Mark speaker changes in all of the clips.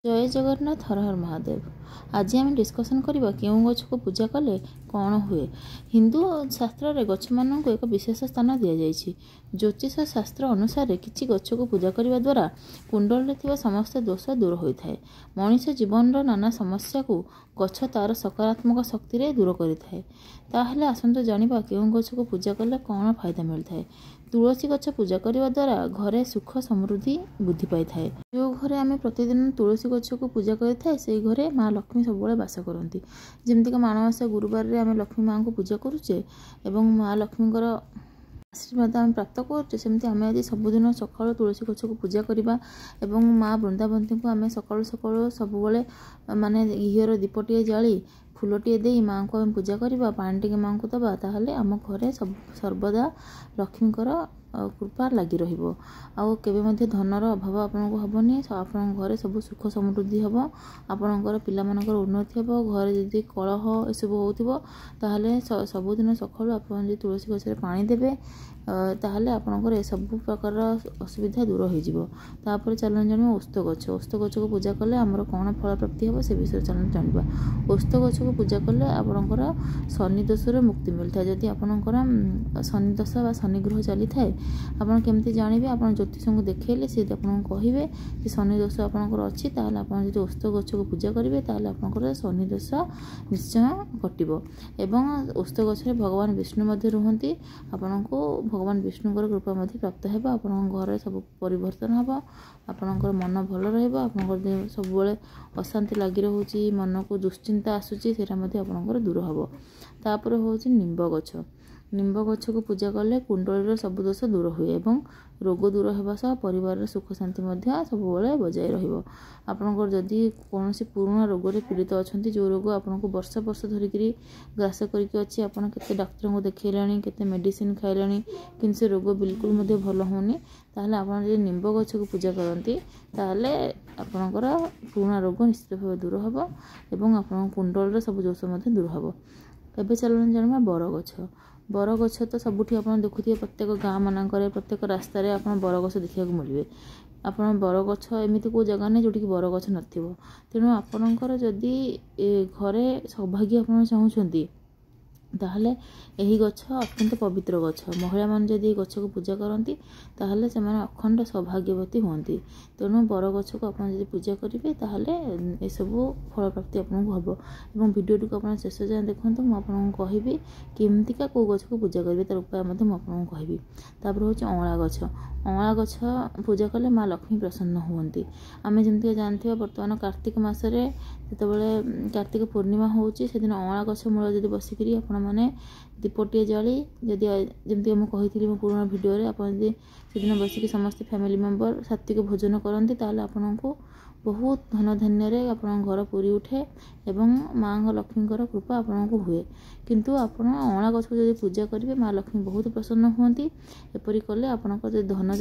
Speaker 1: जय जगन्नाथ हर हर महादेव। आज आम डिस्कसन करबा केउं गछ को पूजा कले कौन हुए। हिंदू शास्त्र रे गछ मानक एक विशेष स्थान दि जाइछि। ज्योतिष शास्त्र अनुसार किछि गछ को पूजा करबा द्वारा कुंडल रे थिबा समस्त दोष दूर होइथाय। मनुष्य जीवन रो नाना समस्या को गछ तार सकारात्मक शक्ति रे दूर करिथाय। ताहले आसंतो जानिबा केउं गछ को पूजा कले कौन फायदा मिलथाय। तुलसी गछ पूजा करबा द्वारा घरे सुख समृद्धि वृद्धि पाई थाए। जो घरे आम प्रतिदिन तुलसी गछ को पूजा करें से घरे माँ लक्ष्मी सब बास करती। जमीक माणवसा गुरुवार रे आम लक्ष्मी माँ को पूजा करुचे एवं माँ लक्ष्मी आशीर्वाद आम प्राप्त करुचे। सेमती आम आज सबुदिन सकाळु तुलसी गछ को पूजा करवा एवं माँ वृंदावंती को आम सकाळु सकाळु सब माने घीर दीपटे जाली फूलटे दे माँ को आम पूजा करवा पानी टे माँ को दबा ताहले आम घरे सब सर्वदा लक्ष्मीकर कृपा लगी रहिबो। आउ केबे मध्ये धनर अभाव आपनको हबनी। आपन घरे सब सुख समृद्धि हबो। आपनकर पिला मानकर उन्नति हबो। घरे जदि कलह ए सब होतिबो ताहले सबुदिन सकाळु आपन जे तुलसी गछ रे पानी देबे ताहले आपनकर ए सब प्रकार असुविधा दूर हो जिवो। तापर चलन जानिबा ओस्त गछ को पूजा कले हमर कोन फल प्राप्ति हबो से विषय चलन जानिबा। ओस्त गछ को पूजा कले आपनकर शनि दोष रे मुक्ति मिलता। जदि आपनकर शनि दशा बा शनि ग्रह चली थाए आपन केमती जानिबे। आपन ज्योतिष को देखेले से आपन कहिबे जे शनि दोष आपनकर अछि ताहले आपन जे ओस्त गछ को पूजा करिवे ताहले आपनकर शनि दोष निश्चय कटिबो। एवं ओस्त गछ रे भगवान विष्णु मध्ये रहंती। आपनको भगवान विष्णुकर कृपा मध्ये प्राप्त हेबा। आपन घर सब परिवर्तन हबो। आपनकर मन भल रहइबो। आपनकर सब बेले अशांति लागि रहउची मन को दुश्चिंता आसुची सेरा मध्ये आपनकर दूर हबो। तापर होउची निम्ब गछ को पूजा कले कुंडल सब दोष दूर हुए एवं रोग दूर होगा सह परिवार सुख शांति सब बजाय रहिबो। आपनकर जदि कौनसी पुराना रोग रे पीड़ित अछंती जो रोग आपनको वर्ष वर्ष धरिकी ग्रास करके अछि आपन केते डॉक्टर को देखैलानी केते मेडिसिन खाइलानी किंतु से रोग बिल्कुल मध्ये भल होनी ताहले आपन जे निम्ब गछ को पूजा करंती ताहले आपनकर पुराना रोग निश्चित भाव दूर हबो एवं आपन कुंडल रे सब दोष मध्ये दूर हबो। एबे चलन जानिबा बर गछ तो सबुठी आपन देखुथिए प्रत्येक गाँ मानकर प्रत्येक रास्ता रे आपन बर गछ देखिया को मिलबे। आपन बर गछ एमिति को जगह नै जोटी बर गछ नथिबो। तेनु आपनकर जदि घरे सौभाग्य आपन चाहुछंती ताहले एही गछ अत्यंत पवित्र गछ। महिला मान जदि गछ को पूजा करती ताहले से माने अखंड सौभाग्यवती होती। तेणु बर गछ को आपन जदि पूजा करेंगे ताहले ए सब फल प्राप्ति आपको हम। एवं वीडियो टी आप शेष जाए देखते मुझे कहबी केमतिका कौ गछ को पूजा करेंगे तार उपाय मुझे कहबी। तापर हूँ अँला गछ पूजा कले माँ लक्ष्मी प्रसन्न हुंती। आम जमी जानते बर्तमान कार्तिक मसरे जिते कार्तिक पूर्णिमा होची से दिन अँला गछ मूल जब बसिक माने दीपटे जाली जदि जमी मुझे कही मो पुराना वीडियो रे आप से दिन बसिक समस्त फैमिली मेंबर सात्विक भोजन करती ताहले आपनको बहुत धन धान्य रे आपन घर पूरी उठे एवं माँ लक्ष्मीकर कृपा आपको हुए। किंतु आपण अँला गछ को जब पूजा करेंगे माँ लक्ष्मी बहुत प्रसन्न हुंती। एपरी कले आपनकर धन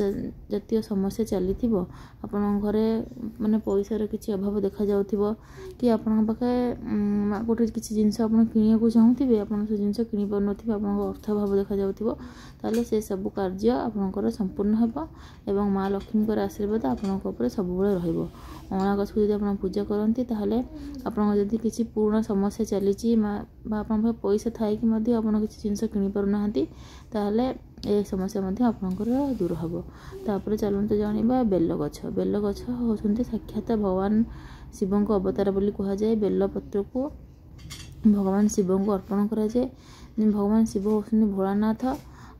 Speaker 1: जातीय समस्या चली आपन घरे माने पैसार किसी अभाव देखा जाउथिबो कि आपन पाखे गोटे किसी जिनस आप किनिया को चाहूथिबे आपन से जिनस किनि पार नथिबे आपन अर्थ अभाव देखा जाउथिबो ताले से सब कार्य आपनकर संपूर्ण हेबो एवं माँ लक्ष्मीकर आशीर्वाद आपनक ऊपर सब बेले रहिबो। अँला गछ को जब आप पूजा करती ताहले आपन जदि किसी पुराना समस्या चली आपन पैसा थाई कि मध्य आपन किसी जिनस किनि पार नाहंती ताहले ए समस्या मध्य आपनकर दूर हबो। तापर चलते जानिबा बेल गछ होउछन्ते साक्षात भगवान शिव को अवतार बोली कहा जाए। बेल पत्र को भगवान शिव को अर्पण करा जाए। भगवान शिव होउछन्ते भोलानाथ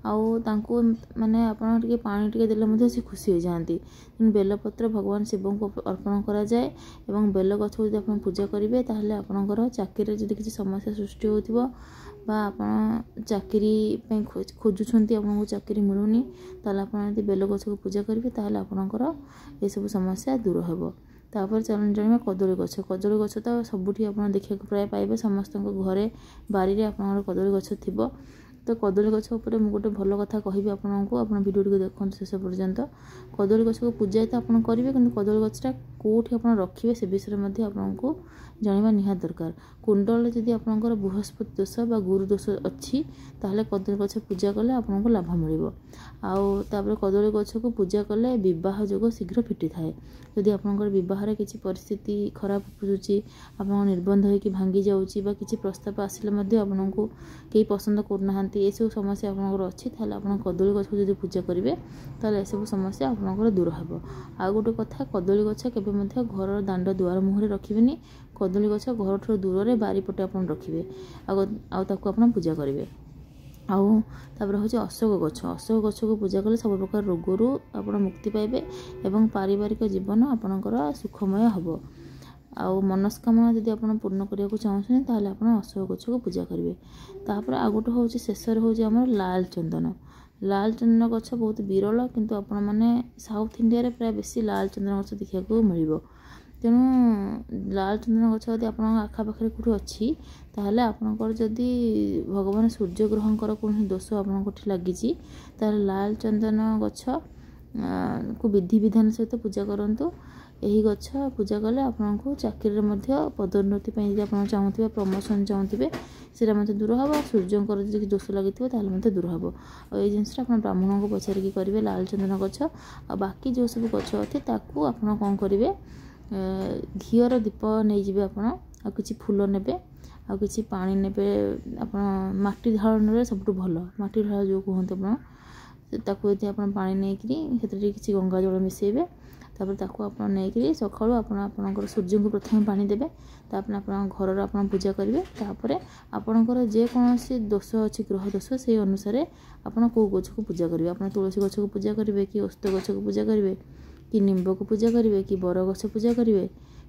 Speaker 1: आउ तांको माने आपन टिके पानी टिके देले मध्ये से खुशी हो जाती। बेलपत्र भगवान शिव को अर्पण करा जाए एवं बेल गछ को आप पूजा करेंगे ताहले आपनकर चाकरी जदि किसी समस्या सृष्टि होतिबो बा आपन चाकरी पे खोजुछंती आपनको चाकरी मिलुनी ताहले आपन यदि बेल गछ को पूजा करेंगे ताहले आपनकर ए सब समस्या दूर हेबो। तापर चलन जानिबा कदली गछ तो सबुठी आपन देखिया प्राय पाइबे समस्त घरे बारी रे आपन कदली गछ थिबो तो कदली गछ उपर मु गोटे भल कथा कहबी आपको आप वीडियो टी देखते शेष पर्यंत कदली गछ को पूजा तो आप करेंगे कि कदली गछटा कौटी आप रखिए से विषय में आपको जाना निहात दरकार कुंडल जदि आपंकर बृहस्पति दोष बा गुरु दोष अच्छी ताहले कदली गछ पूजा कले आपको लाभ मिल आउे कदली गछ को पूजा कले विवाह जोग शीघ्र फिटी थाए जदि आपंकर बहार किसी परिस्थिति खराब बुझुची आप निर्बंध होकर भांगी जाऊँगी किसी प्रस्ताव आसिले आपको कई पसंद करना ये सब समस्या आपंकर अच्छी ताहले आप कदली गछ को जब पूजा करेंगे ताहले ये सब समस्या आपंकर दूर हे आ गोटे कथा कदली गछ केवे घर दांड दुआर मुहर रखिए कदली गछ घर ठूँ दूर से बारीपटे आप रखिए आप पूजा करेंगे आउे हूँ अशोक गछ को पूजा कले सब प्रकार रोगरू आप मुक्ति पाइबे एवं पारिवारिक जीवन आपणकर सुखमय हम आउ मनस्कामना जदि आप पूर्ण करने को चाहते ताहले आप अशोक गछ को पूजा करेंगे तापर आ गोटे हूँ शेष हूँ लाल चंदन गछ बहुत विरल किंतु आपण मैंने साउथ इंडिया रे प्राय बेसी लाल चंदन गछ देखा मिल तेणु लाल चंदन गछ यदि आप आखापाखे कौटी अच्छी ताहले आपणकर जदि भगवान सूर्य ग्रहंकर कौन दोष आपठी लगी लाल चंदन गछ को विधि विधान सहित पूजा करूँ यही गछ पूजा कले आपको चाकरी पदोन्नति आप चाहूे प्रमोशन चाहूे से दूर हम सूर्यंकर जो दोष लगी दूर हम और ये जिनसा आप ब्राह्मण को पचारिकी करेंगे लाल चंदन गछ आ बाकी जो सब गछ अच्छे ताकू आप कौन करेंगे घीर दीप नहीं जाए आप किसी फूल ने आ किसी पानी ने आप माटी ढाल ने सब भल माटी ढाल जो कहते आपको यदि आप पानी नहीं किसी गंगा जल मिसेबे तापर ताकू आप नहीं सकाळु आपणकर सूर्य को प्रथम पानी देवे तापर आप घर आप पूजा करेंगे तापर आपणकर जेकोसी दोष अच्छी ग्रह दोष से अनुसार आप कौ गछ को पूजा करेंगे आप तुलसी गछ को पूजा करेंगे कि ओस्त गछ को पूजा करेंगे कि निम्ब को पूजा करेंगे कि बर गछ पूजा करेंगे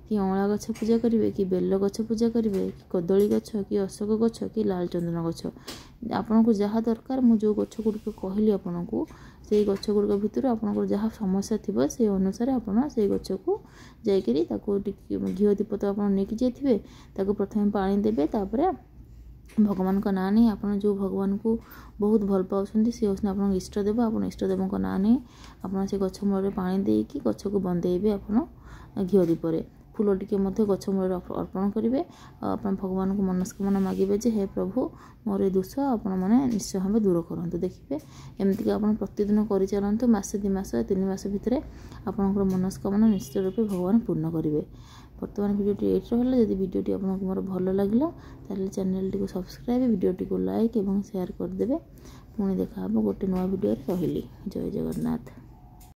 Speaker 1: कि अँला गछ पूजा करेंगे कि बेल गछ पूजा करेंगे कि कदली गछ कि अशोक गछ कि लाल चंदन गछ आपन को जहाँ दरकार मु जो गछ गुड़िक कहली आपन को से गछ गुड़िक भितर आपन जहाँ समस्या थी से अनुसार आपन से गछ को जाइकरी घी दीप तो आप नहीं जाइए प्रथम पानी देवे तापर भगवान का ना नहीं आप जो भगवान को बहुत भल पाँच सी हूँ आप इष्टदेव आप इष्टदेव का ना नहीं आप से गछ मूल पानी देकी गछ को बंदेबे आप घी दीपर फूल टिके गछ मूल अर्पण करेंगे आप भगवान को मनस्कामना मागे जे हे प्रभु मोर दोष आप निश्चय भाव दूर करूँ देखिए एमती आप प्रतिदिन कर चलतु मसे 2 मास 3 मास भितर आपंकर मनस्कामना निश्चित रूपे भगवान पूर्ण करेंगे बर्तमान भिडियोटी ये रहा जब भिडियोटी आपको मोर भल लगे ताहले चैनल टी सब्सक्राइब भिडियोटी को लाइक और शेयर करदे पुणी देखा गोटे नुआ भिडियो रही जय जगन्नाथ।